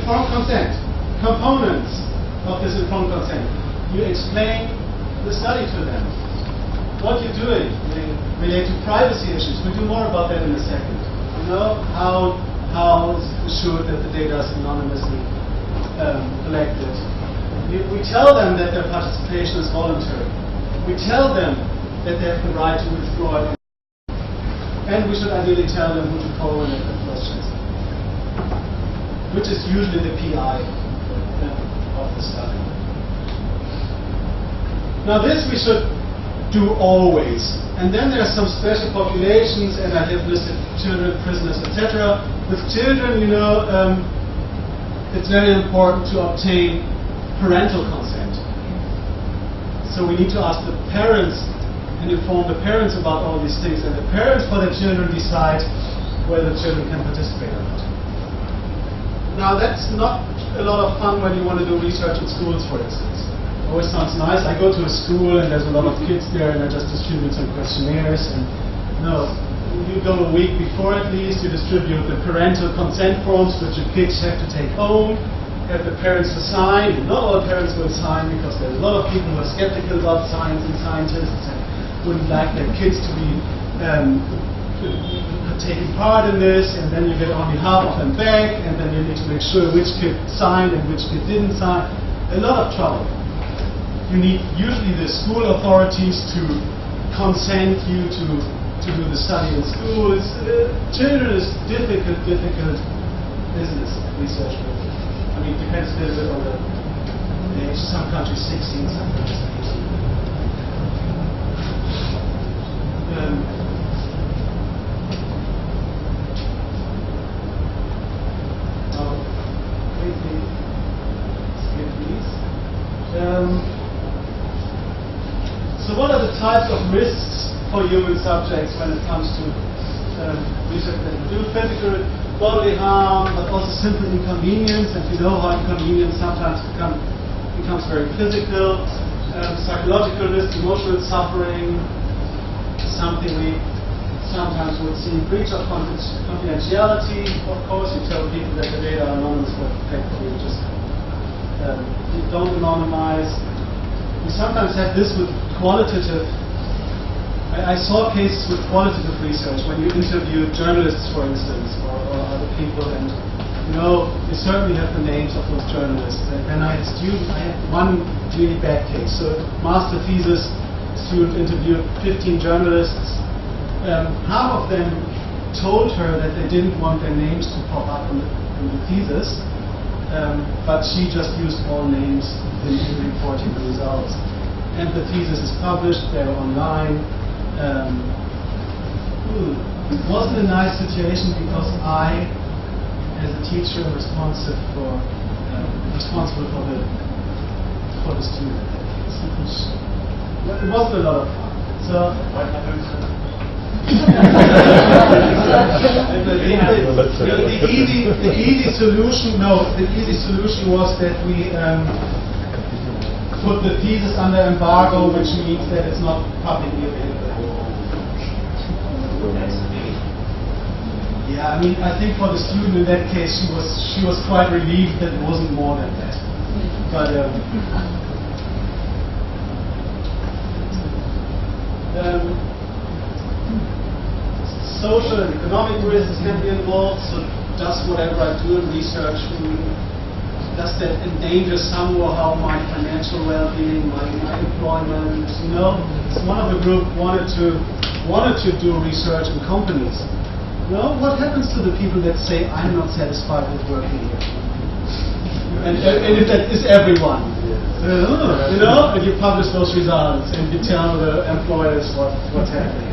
informed consent. Components of this informed consent. You explain the study to them. What you're doing related to privacy issues. We'll do more about that in a second. You know, how assured that the data is anonymously collected. We tell them that their participation is voluntary. We tell them that they have the right to withdraw it. And we should ideally tell them who to forward their questions, which is usually the PI of the study. Now this we should do always. And then there are some special populations, and I have listed children, prisoners, etc. With children, you know, it's very important to obtain parental consent. So we need to ask the parents and inform the parents about all these things, and the parents for their children decide whether the children can participate or not. Now that's not a lot of fun when you want to do research in schools, for instance. Always sounds nice. I go to a school and there's a lot of kids there, and I just distribute some questionnaires. And no, you go a week before at least. You distribute the parental consent forms, which the kids have to take home, have the parents to sign. And not all parents will sign because there's a lot of people who are skeptical about science and scientists and wouldn't like their kids to be taking part in this. And then you get only half of them back, and then you need to make sure which kid signed and which kid didn't sign. A lot of trouble. You need usually the school authorities to consent you to do the study in schools. Children is difficult business research. I mean, it depends a little bit on the age. Some countries 16, some countries 18. Now, quickly skip these. So what are the types of risks for human subjects when it comes to research that we do? Physical bodily harm, but also simple inconvenience, and you know how inconvenience sometimes becomes very physical. Psychological risk, emotional suffering, something we sometimes would see. Breach of confidentiality, of course. You tell people that the data are anonymous, but effectively you just don't anonymize. We sometimes have this with qualitative. I saw cases with qualitative research when you interview journalists, for instance, or other people, and you know, you certainly have the names of those journalists. And I had one really bad case. So, master thesis student interviewed 15 journalists. Half of them told her that they didn't want their names to pop up in the thesis, but she just used all names in reporting the results. And the thesis is published, they're online. It wasn't a nice situation because I, as a teacher, responsible for the student. It wasn't a lot of fun. So the easy solution was that we put the thesis under embargo, which means that it's not publicly available. Yeah, I mean, I think for the student in that case, she was quite relieved that it wasn't more than that. But social and economic risks can be involved. So, just whatever I do in research, does that endanger somehow my financial well-being, my employment? You know, one of the group wanted to do research in companies. You know, what happens to the people that say, I'm not satisfied with working here? And if that is everyone, you know, and you publish those results and you tell the employers what's happening.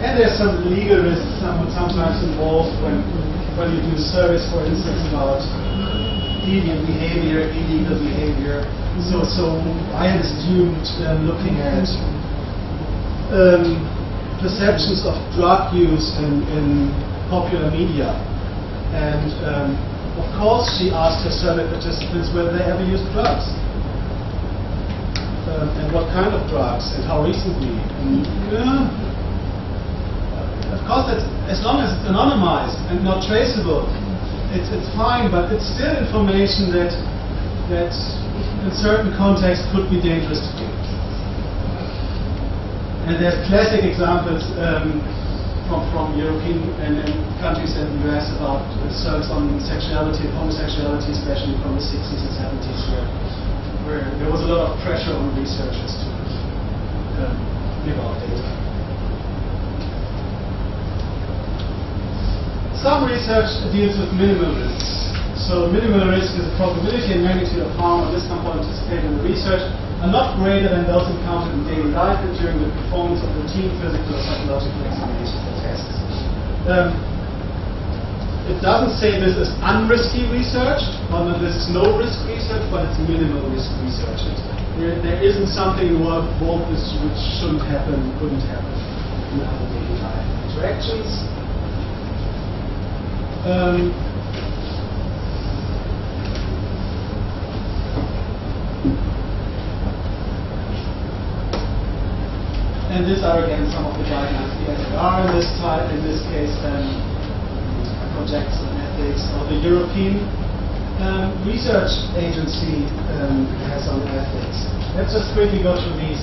And there's some legal risks sometimes involved when you do surveys, for instance, about deviant behavior, illegal behavior. So I had a student looking at perceptions of drug use in popular media, and of course she asked her survey participants whether they ever used drugs, and what kind of drugs and how recently. And, of because it's, as long as it's anonymized and not traceable, it's fine, but it's still information that in certain contexts could be dangerous to give. And there's classic examples from European and countries in the US about research on sexuality and homosexuality, especially from the 60s and 70s, where there was a lot of pressure on researchers to give out data. Some research deals with minimal risks. So minimal risk is the probability and magnitude of harm or discomfort participating in the research are not greater than those encountered in daily life and during the performance of routine physical or psychological examinations or tests. It doesn't say this is unrisky research, or that this is no risk research, but it's minimal risk research. There isn't something involved which shouldn't happen, couldn't happen in other daily life interactions. And these are again some of the guidelines. The FAR in this case projects on ethics, or the European Research Agency has on ethics. Let's just quickly go through these.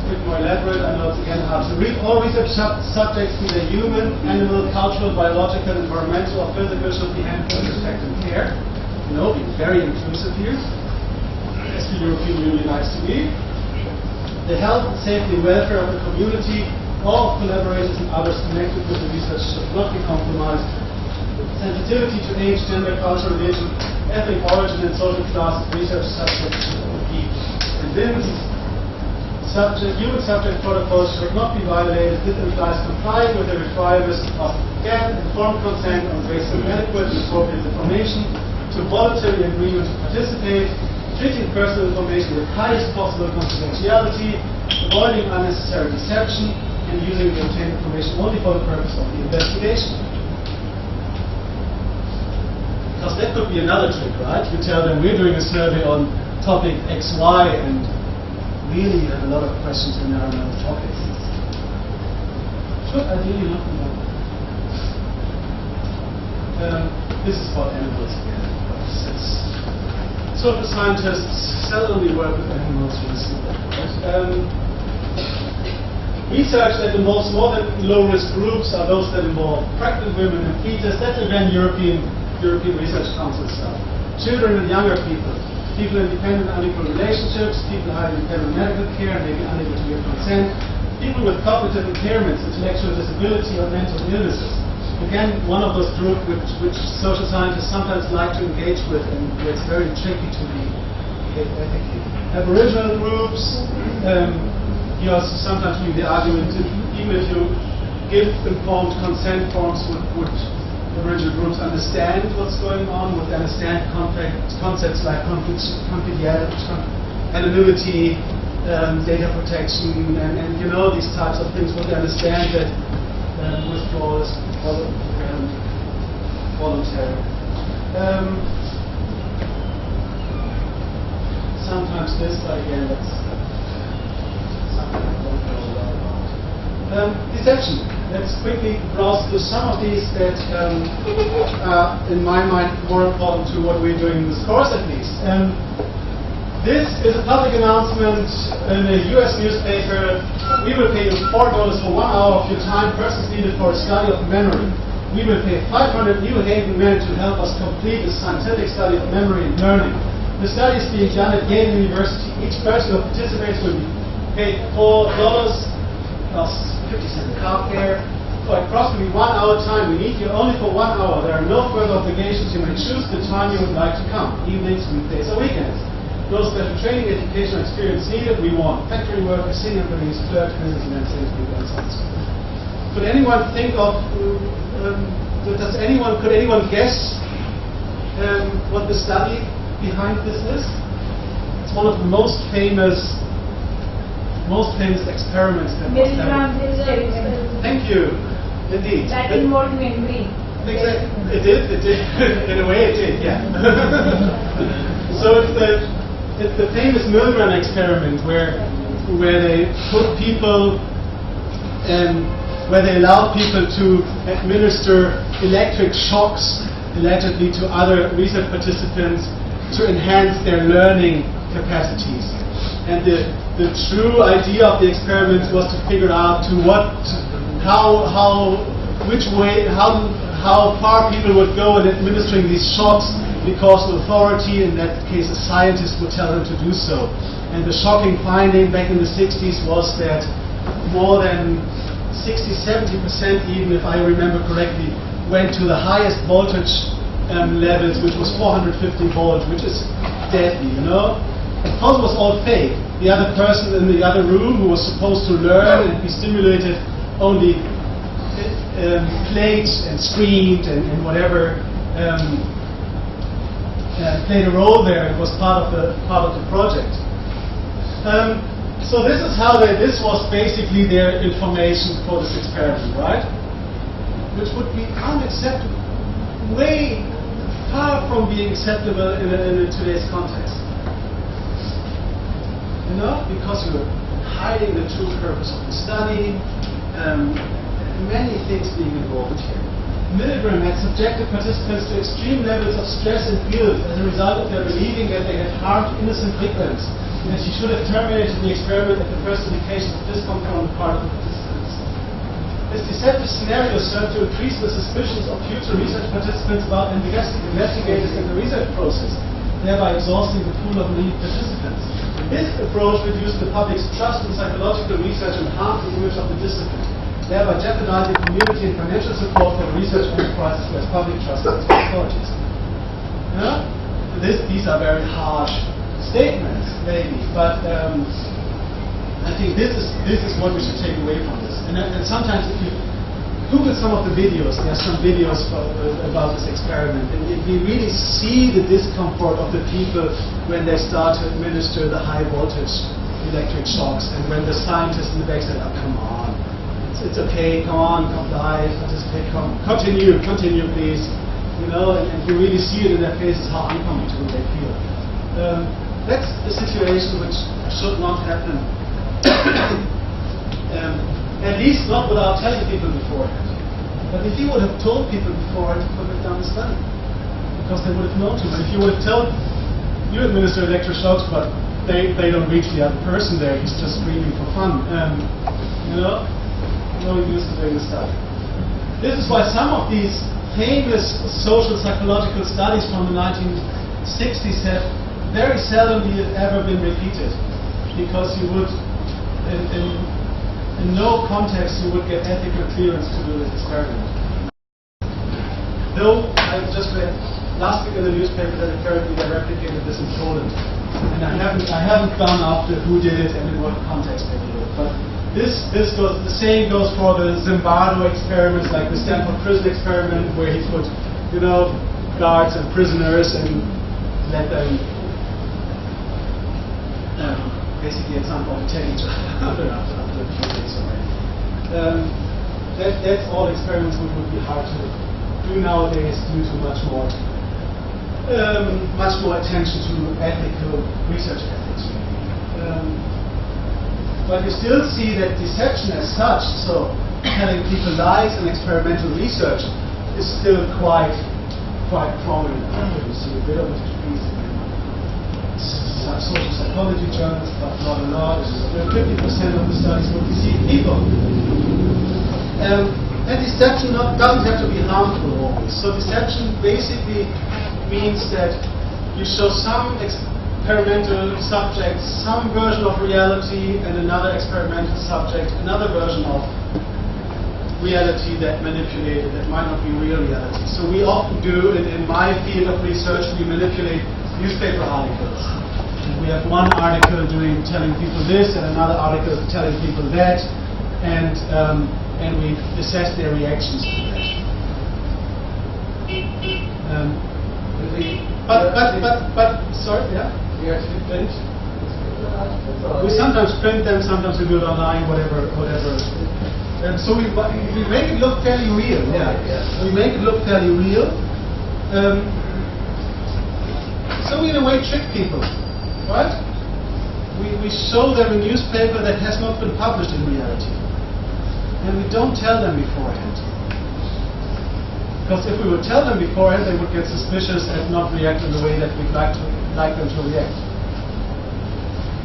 A bit more elaborate. I know it's again hard to read. All research subjects, be they human, animal, cultural, biological, environmental, or physical, should be handled with respect and care. You know, be very inclusive here, as the European Union likes to be. The health, safety, and welfare of the community, all collaborators and others connected with the research should not be compromised. Sensitivity to age, gender, culture, religion, ethnic origin, and social class of research subjects should be convinced. Human subject protocols should not be violated. This implies complying with the requirements of informed consent on the basis of adequate and appropriate information, to voluntary agreement to participate, treating personal information with highest possible confidentiality, avoiding unnecessary deception, and using the obtained information only for the purpose of the investigation. Because that could be another trick, right? You tell them we're doing a survey on topic XY, and really you have a lot of questions when there are no topics. Should ideally not be done. This is about animals again. Social scientists seldomly work with animals. Research that involves more than low-risk groups are those that involve pregnant women and fetus. That's again European Research Council stuff. Children and younger people, people in dependent unequal relationships, people having dependent medical care and maybe unable to give consent, people with cognitive impairments, intellectual disability, or mental illnesses. Again, one of those groups which social scientists sometimes like to engage with, and where it's very tricky to be ethically. Aboriginal groups, you also sometimes make the argument that even if you give informed consent forms, would Aboriginal groups understand what's going on? Would they understand concepts like confidentiality, anonymity, data protection, and you know, these types of things? Would they understand that withdrawal is voluntary? Sometimes this, but again, that's something I don't know a lot about. Deception. Let's quickly browse through some of these that are, in my mind, more important to what we're doing in this course, at least. This is a public announcement in a US newspaper. We will pay you $4 for 1 hour of your time, persons needed for a study of memory. We will pay 500 New Haven men to help us complete a scientific study of memory and learning. The study is being done at Yale University. Each person who participates will be paid $4 plus 50 cents car fare for approximately 1 hour time. We need you only for 1 hour. There are no further obligations. You may choose the time you would like to come, evenings, weekdays, or weekends. No special training, education, or experience needed. We want factory workers, senior employees, clerks, businessmen, salespeople, and so on. Could anyone think of? Could anyone guess what the study behind this is? It's one of the most famous experiments that was done. Thank you. Indeed. That involved memory. Exactly. It did. In a way, it did. Yeah. So it's the famous Milgram experiment where they put people where they allowed people to administer electric shocks allegedly to other research participants to enhance their learning capacities. And the true idea of the experiment was to figure out how far people would go in administering these shocks, because authority, in that case a scientist, would tell them to do so. And the shocking finding back in the 60s was that more than 60-70%, even if I remember correctly, went to the highest voltage levels, which was 450 volts, which is deadly, you know. Of course it was all fake. The other person in the other room, who was supposed to learn and be stimulated, only played and screamed and whatever, played a role there. It was part of the project. So this is how this was basically their information for this experiment, right? Which would be unacceptable, way far from being acceptable in today's context. You know, because you're hiding the true purpose of the study, many things being involved here. Milgram had subjected participants to extreme levels of stress and guilt as a result of their believing that they had harmed innocent victims, and she should have terminated the experiment at the first indication of discomfort on the part of the participants. This deceptive scenario served to increase the suspicions of future research participants about investigators in the research process, thereby exhausting the pool of lead participants. This approach reduced the public's trust in psychological research and harmed the image of the discipline, thereby jeopardizing community and financial support for research enterprises who has public trust in authorities. Yeah? These are very harsh statements, maybe, but I think this is what we should take away from this. And sometimes, if you Google some of the videos, there are some videos about this experiment, and you really see the discomfort of the people when they start to administer the high voltage electric shocks, and when the scientists in the back said, "Oh, come on. It's okay, come on, comply, participate, continue please." You know, and you really see it in their faces how uncomfortable they feel. That's a situation which should not happen. At least not without telling people beforehand. But if you would have told people beforehand, you could have done the study. Because they would have known to. But if you would have told, you administer electroshocks, but they don't reach the other person there, he's just screaming for fun. You know? No use in doing the study. This is why some of these famous social psychological studies from the 1960s have very seldomly ever been repeated, because you would, in no context, you would get ethical clearance to do this experiment. Though I just read last week in the newspaper that apparently they replicated this in Poland, and I haven't gone after who did it and in what context they did it, but. This goes. The same goes for the Zimbardo experiments, like the Stanford prison experiment, where he put, you know, guards and prisoners and let them basically at some point take each other after a few days already. That's all experiments which would be hard to do nowadays due to much more attention to ethical research ethics. But you still see that deception as such, so telling people lies in experimental research, is still quite prominent. You see a bit of it in some social psychology journals, but not a lot. 50% of the studies will deceive people. And deception doesn't have to be harmful always. So deception basically means that you show some experimental subject some version of reality, and another experimental subject another version of reality that manipulated, that might not be real reality. So we often do, in my field of research, we manipulate newspaper articles. And we have one article telling people this, and another article telling people that, and we assess their reactions to that. But sorry, yeah? We actually print. We sometimes print them, sometimes we do it online, whatever. So we make it look fairly real. Yeah. We make it look fairly real. So we in a way trick people, right? We show them a newspaper that has not been published in reality. and we don't tell them beforehand. Because if we would tell them beforehand, they would get suspicious and not react in the way that we'd like them to react.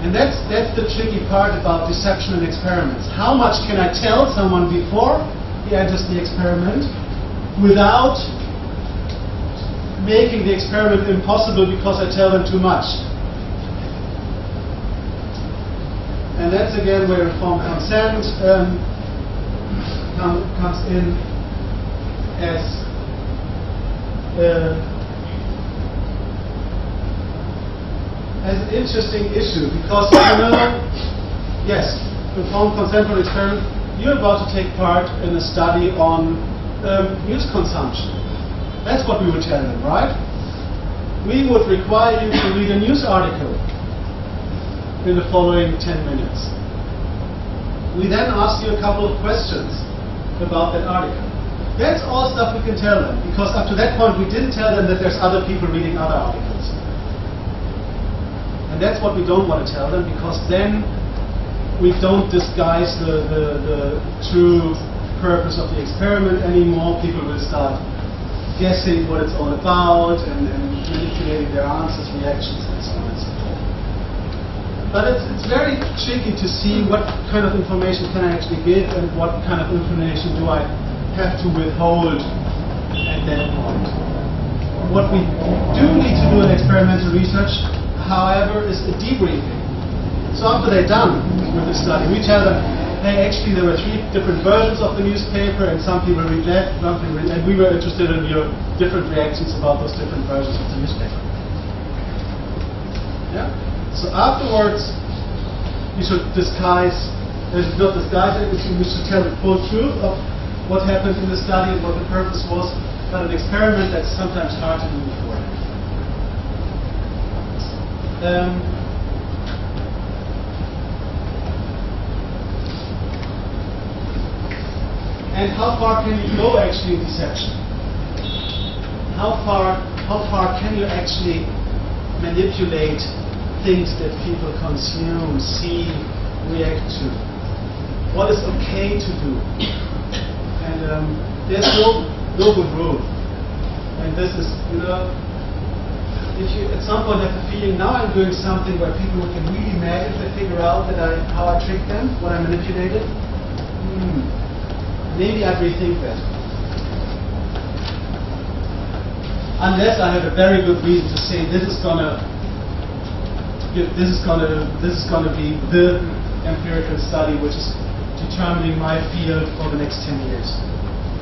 And that's the tricky part about deception and experiments. How much can I tell someone before he enters the experiment without making the experiment impossible because I tell them too much? And that's again where informed consent comes in as an interesting issue, because yes, informed consent for the experiment, you're about to take part in a study on news consumption. That's what we would tell them, right? We would require you to read a news article in the following 10 minutes. We then ask you a couple of questions about that article. That's all stuff we can tell them, because up to that point we didn't tell them that there's other people reading other articles. And that's what we don't want to tell them, because then we don't disguise the true purpose of the experiment anymore. People will start guessing what it's all about and manipulating their answers, reactions, and so on and so forth. But it's very tricky to see what kind of information can I actually give and what kind of information do I have to withhold at that point. What we do need to do in experimental research, however, is a debriefing. So after they're done with the study, we tell them, hey, actually there were 3 different versions of the newspaper, and some people read that, some people read, and we were interested in your different reactions about those different versions of the newspaper. Yeah? So afterwards, you should disguise, not disguise it, you should tell the full truth of what happened in the study and what the purpose was, but an experiment that's sometimes hard to do beforehand. And how far can you go actually in deception? How far can you actually manipulate things that people consume, see, react to? What is okay to do? And there's no good rule. And this is, if you at some point have the feeling, now I'm doing something where people will get really mad if they figure out that how I tricked them, what I manipulated, maybe I'd rethink that. Unless I have a very good reason to say this is gonna be the empirical study which is determining my field for the next 10 years.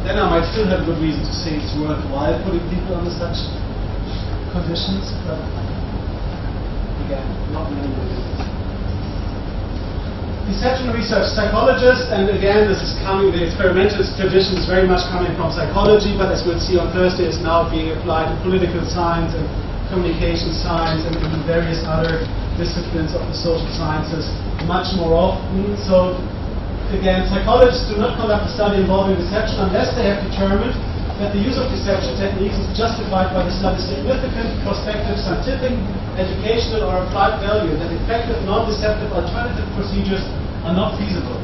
Then I might still have a good reason to say it's worthwhile putting people under such conditions, but again, not many reasons. Deception research psychologists, and again, this is coming, the experimental tradition is very much coming from psychology, but as we'll see on Thursday, it's now being applied to political science and communication science and even various other disciplines of the social sciences much more often. So again, psychologists do not conduct a study involving deception unless they have determined that the use of deception techniques is justified by the study's significant prospective scientific, educational, or applied value, that effective, non-deceptive alternative procedures are not feasible.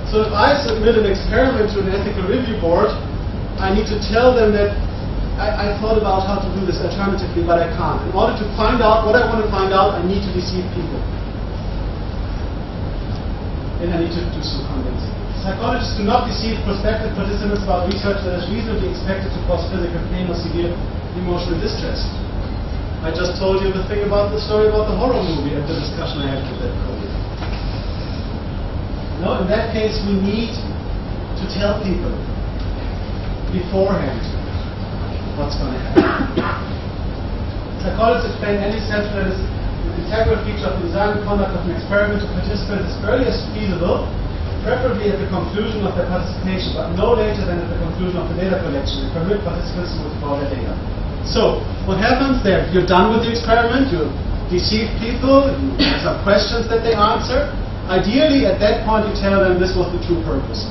So if I submit an experiment to an ethical review board, I need to tell them that I thought about how to do this alternatively, but I can't. In order to find out what I want to find out, I need to deceive people. And I need to do some convincing. Psychologists do not deceive prospective participants about research that is reasonably expected to cause physical pain or severe emotional distress. I just told you the story about the horror movie and the discussion I had with that colleague. In that case, we need to tell people beforehand what's going to happen. Psychologists explain any deception that is an integral feature of the design and conduct of an experiment to participants as early as feasible, preferably at the conclusion of their participation, but no later than at the conclusion of the data collection, and permit participants to withdraw their data. So, what happens there? You're done with the experiment, you deceive people, you have some questions that they answer. Ideally, at that point, you tell them this was the true purpose.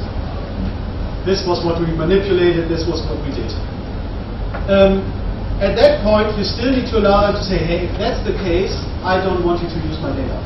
This was what we manipulated, this was what we did. At that point, you still need to allow them to say, hey, if that's the case, I don't want you to use my data.